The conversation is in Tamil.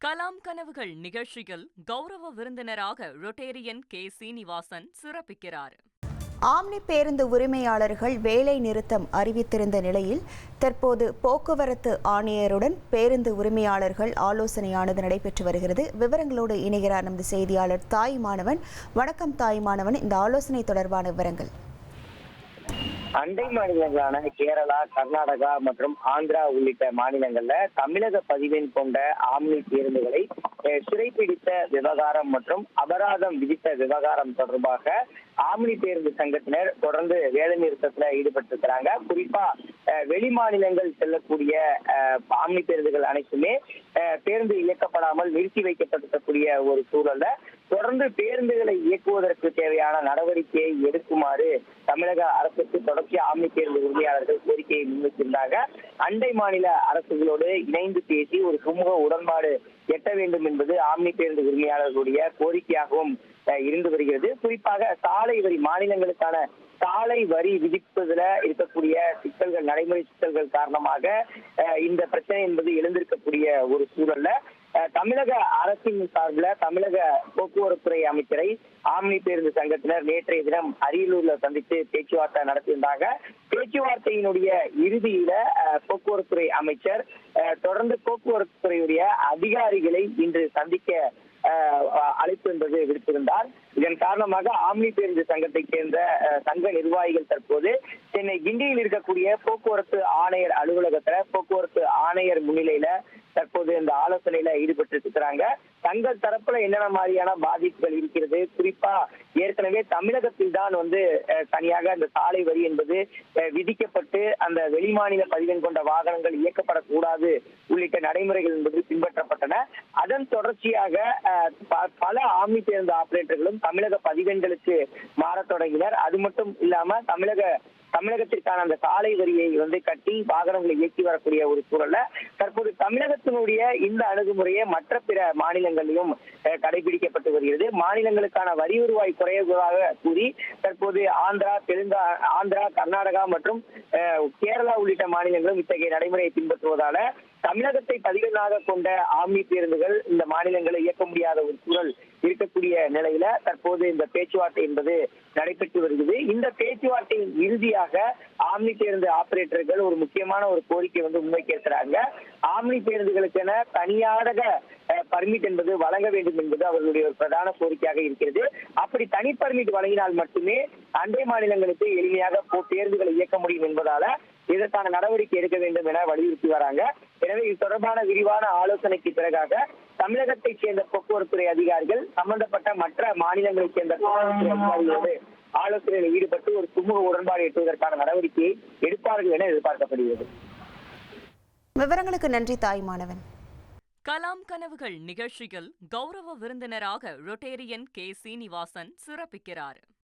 கலாம் கனவுகள் நிகழ்ச்சியில் கௌரவ விருந்தினராக ரொட்டேரியன் கே. சீனிவாசன் சிறப்பிக்கிறார். ஆம்னி பேருந்து உரிமையாளர்கள் வேலை நிறுத்தம் அறிவித்திருந்த நிலையில் தற்போது போக்குவரத்து ஆணையருடன் பேருந்து உரிமையாளர்கள் ஆலோசனையானது நடைபெற்று வருகிறது. விவரங்களோடு இணைகிறார் நமது செய்தியாளர் தாய்மானவன். வணக்கம் தாய்மானவன், இந்த ஆலோசனை தொடர்பான விவரங்கள். அண்டை மாநிலங்களான கேரளா, கர்நாடகா மற்றும் ஆந்திரா உள்ளிட்ட மாநிலங்கள்ல தமிழக பதிவெண் கொண்ட ஆம்னி பேருந்துகளை சிறைப்பிடித்த விவகாரம் மற்றும் அபராதம் விதித்த விவகாரம் தொடர்பாக ஆம்னி பேருந்து சங்கத்தினர் தொடர்ந்து வேலை நிறுத்தத்துல ஈடுபட்டிருக்கிறாங்க. குறிப்பா வெளி மாநிலங்கள் செல்லக்கூடிய ஆம்னி பேருந்துகள் அனைத்துமே பேருந்து இயக்கப்படாமல் நிறுத்தி வைக்கப்பட்டிருக்கக்கூடிய ஒரு சூழல்ல தொடர்ந்து பேருந்துகளை இயக்குவதற்கு தேவையான நடவடிக்கையை எடுக்குமாறு தமிழக அரசுக்கு தொடர்ச்சி ஆம்னி பேருந்து உரிமையாளர்கள் கோரிக்கையை முன்வைத்திருந்தாங்க. அண்டை மாநில அரசுகளோடு இணைந்து பேசி ஒரு சுமூக உடன்பாடு எட்ட வேண்டும் என்பது ஆம்னி பேருந்து உரிமையாளர்களுடைய கோரிக்கையாகவும் இருந்து வருகிறது. குறிப்பாக சாலை வரி, மாநிலங்களுக்கான சாலை வரி விதிப்பதுல இருக்கக்கூடிய சிக்கல்கள், நடைமுறை சிக்கல்கள் காரணமாக இந்த பிரச்சனை என்பது எழுந்திருக்கக்கூடிய ஒரு சூழல்ல தமிழக அரசின் சார்பில் தமிழக போக்குவரத்துறை அமைச்சரை ஆம்னி பேருந்து சங்கத்தினர் நேற்றைய தினம் அரியலூர்ல சந்தித்து பேச்சுவார்த்தை நடத்தியிருந்தாங்க. பேச்சுவார்த்தையினுடைய இறுதியில போக்குவரத்துறை அமைச்சர் தொடர்ந்து போக்குவரத்துறையுடைய அதிகாரிகளை இன்று சந்திக்க அழைப்பு என்பது விடுத்திருந்தார். இதன் காரணமாக ஆம்னி பேருந்து சங்கத்தை சேர்ந்த சங்க நிர்வாகிகள் தற்போது சென்னை கிண்டியில் இருக்கக்கூடிய போக்குவரத்து ஆணையர் அலுவலகத்துல போக்குவரத்து ஆணையர் முன்னிலையில தற்போது இந்த ஆலோசனையில ஈடுபட்டு இருக்கிறாங்க. தங்கள் தரப்புல என்னென்ன மாதிரியான பாதிப்புகள் இருக்கிறது, குறிப்பா ஏற்கனவே தமிழகத்தில் தான் தனியாக அந்த சாலை வரி என்பது விதிக்கப்பட்டு அந்த வெளிமாநில பதிவெண் கொண்ட வாகனங்கள் இயக்கப்படக்கூடாது உள்ளிட்ட நடைமுறைகள் என்பது பின்பற்றப்பட்டன. அதன் தொடர்ச்சியாக பல ஆம்னி பேருந்து ஆபரேட்டர்களும் தமிழக பதிவெண்களுக்கு மாறத் தொடங்கினர். அது மட்டும் இல்லாம தமிழகத்திற்கான அந்த சாலை வரியை கட்டி வாகனங்களை இயக்கி வரக்கூடிய ஒரு சூழல்ல தற்போது தமிழகத்தினுடைய இந்த அணுகுமுறையை மற்ற பிற மாநிலங்களிலும் கடைபிடிக்கப்பட்டு வருகிறது. மாநிலங்களுக்கான வரி வருவாய் குறைவதாக கூறி தற்போது ஆந்திரா, கர்நாடகா மற்றும் கேரளா உள்ளிட்ட மாநிலங்களும் இத்தகைய நடைமுறையை பின்பற்றுவதால தமிழகத்தை பதிவெண்ணாக கொண்ட ஆம்னி பேருந்துகள் இந்த மாநிலங்களை இயக்க முடியாத ஒரு சூழல் இருக்கக்கூடிய நிலையில தற்போது இந்த பேச்சுவார்த்தை என்பது நடைபெற்று வருகிறது. இந்த பேச்சுவார்த்தையின் இறுதியாக ஆம்னி பேருந்து ஆபரேட்டர்கள் ஒரு முக்கியமான ஒரு கோரிக்கை முன்வைக்க இருக்கிறாங்க. ஆம்னி பேருந்துகளுக்கென தனியாக பர்மிட் என்பது வழங்க வேண்டும் என்பது அவர்களுடைய ஒரு பிரதான கோரிக்கையாக இருக்கிறது. அப்படி தனி பர்மிட் வழங்கினால் மட்டுமே அண்டை மாநிலங்களுக்கு எளிமையாக பேருந்துகளை இயக்க முடியும் என்பதால இதற்கான நடவடிக்கை எடுக்க வேண்டும் என வலியுறுத்தி வராங்க. எனவே இது தொடர்பான விரிவான ஆலோசனைக்கு பிறகாக தமிழகத்தை சேர்ந்த போக்குவரத்துறை அதிகாரிகள் சம்பந்தப்பட்ட மற்ற மாநிலங்களைச் சேர்ந்த போக்குவரத்துறை அதிகாரிகளோடு ஆலோசனையில் ஈடுபட்டு ஒரு சுமூக உடன்பாடு எட்டுவதற்கான நடவடிக்கையை எடுப்பார்கள் என எதிர்பார்க்கப்படுகிறது. விவரங்களுக்கு நன்றி தாய்மானவன். கலாம் கனவுகள் நிகழ்ச்சியில் கௌரவ விருந்தினராக ரொட்டேரியன் கே. சீனிவாசன் சிறப்பிக்கிறார்.